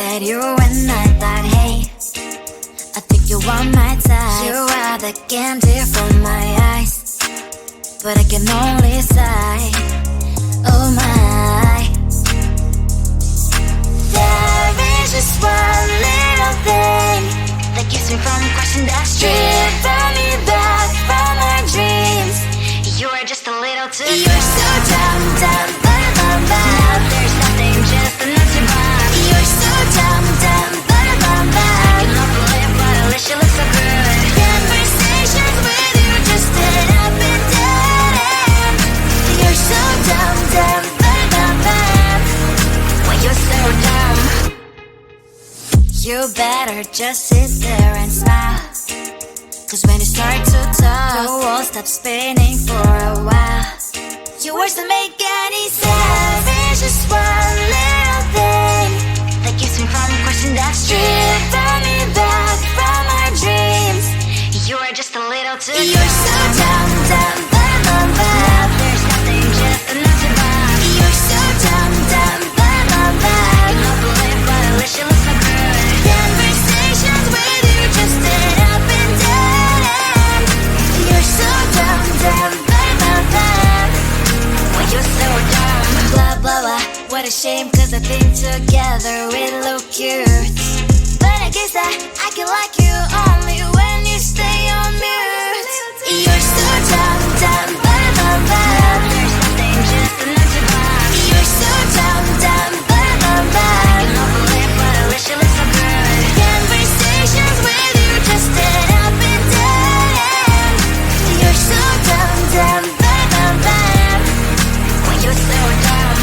at you and I thought, hey, I think you want my type. You are the candy from my eyes, but I can only sigh, oh my. There is just one little thing that keeps me from crossing that street, driving me back from my dreams. You are just a little too close. You're so dumb, dumb, dumb, dumb, dumb. Now there's nothing, just enough to buy. You're so dumb, dumb, dumb, dumb, dumb. I cannot believe but at least you look so good. Conversations with you just end up in dead end. You're so dumb, dumb, dumb, dumb, dumb. When you're so dumb, you better just sit there and smile, 'cause when you start to talk, the world stops spinning for a while. Your words don't make any sense. There's just one little thing that keeps me from crossing that street, driving me back from our dreams. You are just a little too close. You're so dumb, dumb, dumb, dumb, dumb. Now there's nothing, just enough to buy. You're so dumb, dumb, dumb, dumb, dumb. I cannot believe but at least you look so good. Conversations with you just end up in dead end. You're so dumb, dumb, dumb, dumb, dumb. When you're so dumb. Blah, blah, blah. What a shame, 'cause I think together we look cute. But I guess that I can like you only when you stay on mute. You're so dumb, dumb, dumb, dumb, dumb. There's nothing, just enough to buy. You're so dumb, dumb, dumb, dumb, dumb. I cannot believe but at least you look so good. Conversations with you just end up in dead end. You're so dumb, dumb, dumb, dumb, dumb. When you're so dumb.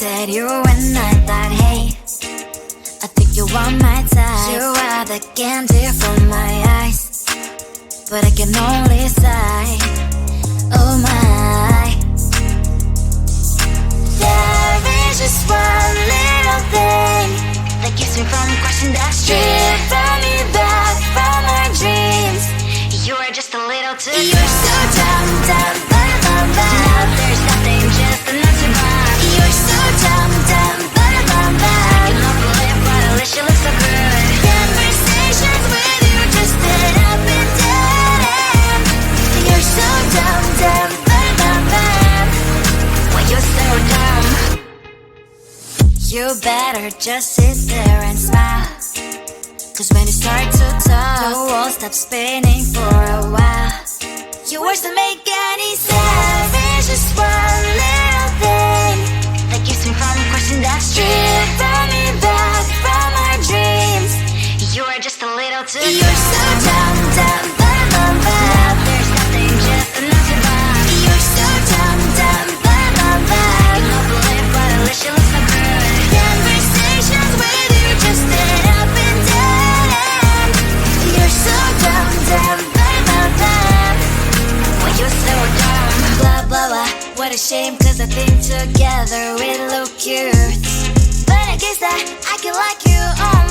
at you and I thought, hey, I think you want my type. You are the candy from my eyes, but I can only sigh, oh my. There is just one little thing that keeps me from crossing that street. Drive me back from our dreams. You are just a little too close. You're so dumb, dumb, dumb, dumb, dumb. Now there's nothing just enough to buy. You're so dumb, dumb, dumb, dumb, dumb. I cannot believe what at least you look so good. Conversations with you just end up in dead end. You're so dumb, dumb, dumb, dumb, dumb. Why you're so dumb? You better just sit there and smile, 'cause when you start to talk, the world stops spinning for a while. Your words don't make any sense. There's just one little thing that keeps me from crossing that street. Bring me back from our dreams. You are just a little too close. You're so dumb, dumb, dumb, dumb, dumb. Now there's nothing just enough to buy. You're so dumb, dumb, dumb, dumb, dumb. I cannot believe what at least you look so good. Conversations with you just end up in dead end. You're so dumb, dumb, dumb, dumb, dumb. Why you're so dumb? Blah, blah, blah. What a shame, 'cause I think together we look cute. But I guess that I can like you all